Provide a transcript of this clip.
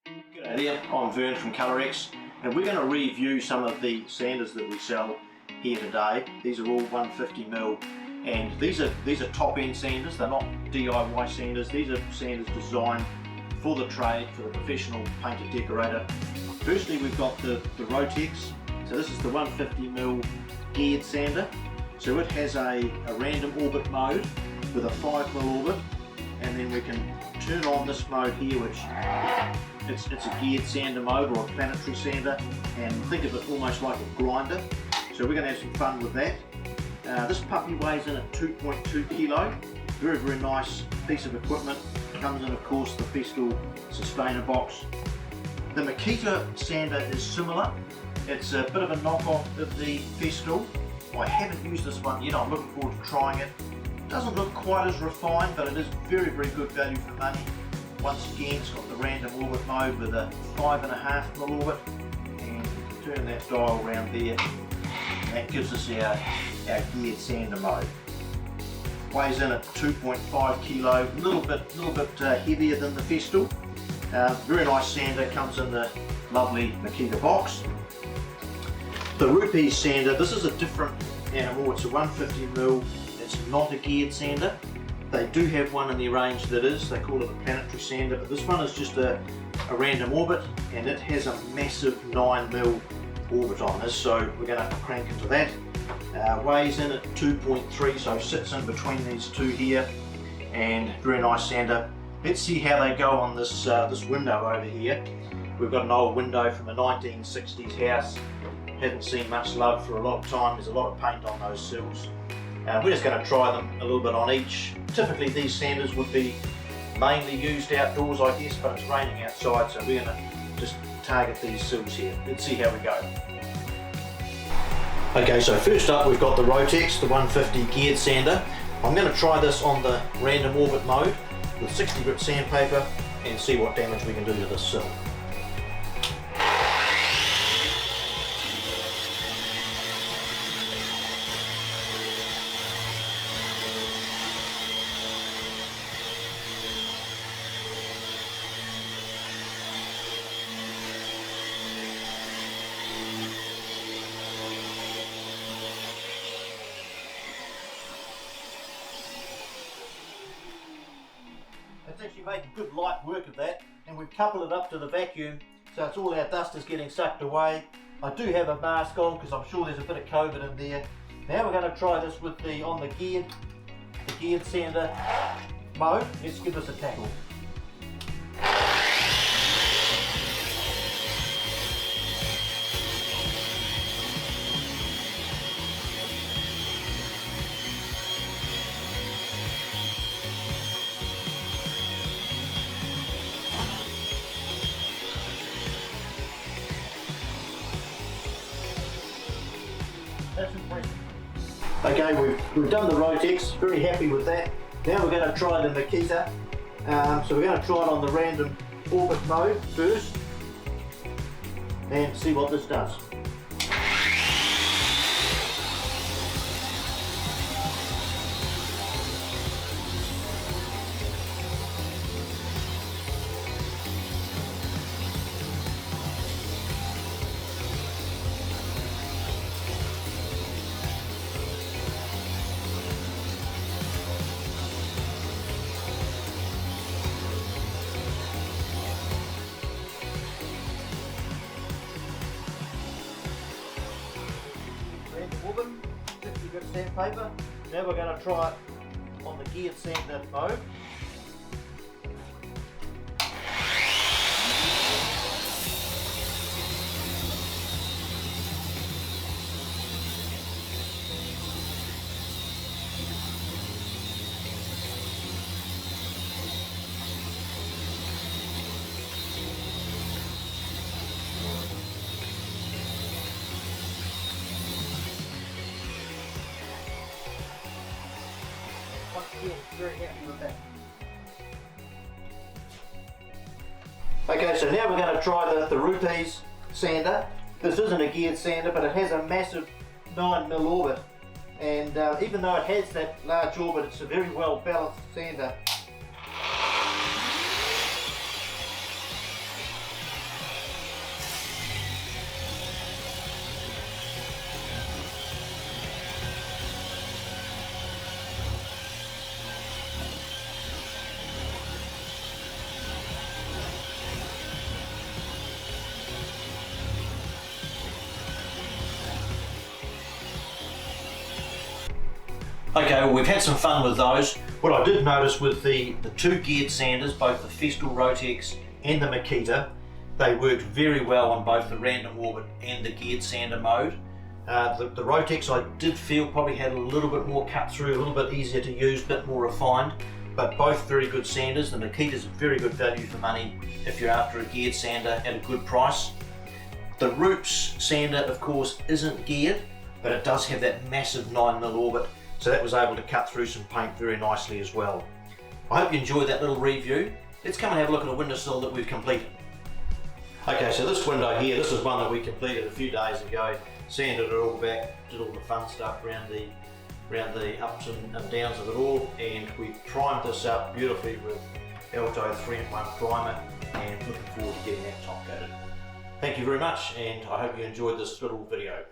G'day there, I'm Vern from ColorX, and we're going to review some of the sanders that we sell here today. These are all 150mm, and these are top-end sanders. They're not DIY sanders. These are sanders designed for the trade, for the professional painter decorator. Firstly, we've got the Rotex. So this is the 150mm geared sander. So it has a random orbit mode with a 5mm orbit, and then we can turn on this mode here, which it's a geared sander mode or a planetary sander, and think of it almost like a grinder. So we're going to have some fun with that. This puppy weighs in at 2.2 kilo. Very nice piece of equipment. Comes in, of course, the Festool sustainer box. The Makita Sander is similar. It's a bit of a knockoff of the Festool. I haven't used this one yet. I'm looking forward to trying it. Doesn't look quite as refined, but it is very good value for money. Once again, it's got the random orbit mode with a 5.5mm orbit, and you can turn that dial around there. That gives us our geared sander mode. Weighs in at 2.5 kilo, a little bit heavier than the Festool. Very nice sander, comes in the lovely Makita box. The Rupee Sander, this is a different animal. It's a 150mm. It's not a geared sander. They do have one in their range that is. They call it a planetary sander, but this one is just a random orbit, and it has a massive 9mm orbit on this, so we're going to crank into that. Weighs in at 2.3, so sits in between these two here, and very nice sander. Let's see how they go on this window over here. We've got an old window from a 1960s house. Haven't seen much love for a lot of time. There's a lot of paint on those sills. We're just going to try them a little bit on each. Typically these sanders would be mainly used outdoors, I guess, but it's raining outside, so we're going to just target these sills here. Let's see how we go. Okay, so first up we've got the Rotex, the 150 geared sander. I'm going to try this on the random orbit mode with 60 grit sandpaper and see what damage we can do to this sill. It's actually making good light work of that, and we've coupled it up to the vacuum, so it's all our dust is getting sucked away. I do have a mask on because I'm sure there's a bit of COVID in there. Now we're going to try this with on the geared sander mode. Let's give this a tackle. That's impressive. Okay, we've done the Rotex, very happy with that. Now we're going to try the Makita. So we're going to try it on the random orbit mode first and see what this does. Orbit, 60 grit sandpaper. Now we're going to try it on the geared sander mode. Very happy with that. Okay, so now we're going to try the Rupee Sander. This isn't a geared sander, but it has a massive 9mm orbit, and even though it has that large orbit, it's a very well balanced sander. Okay, well, we've had some fun with those. What I did notice with the two geared sanders, both the Festool Rotex and the Makita, they worked very well on both the random orbit and the geared sander mode. The Rotex I did feel probably had a little bit more cut through, a little bit easier to use, a bit more refined, but both very good sanders. The Makita's a very good value for money if you're after a geared sander at a good price. The Rupes sander, of course, isn't geared, but it does have that massive 9mm orbit, so that was able to cut through some paint very nicely as well. I hope you enjoyed that little review. Let's come and have a look at a windowsill that we've completed. Okay, so this window here, this is one that we completed a few days ago. Sanded it all back, did all the fun stuff around the ups and downs of it all, and we primed this up beautifully with Alto 3-in-1 primer, and looking forward to getting that top coated. Thank you very much, and I hope you enjoyed this little video.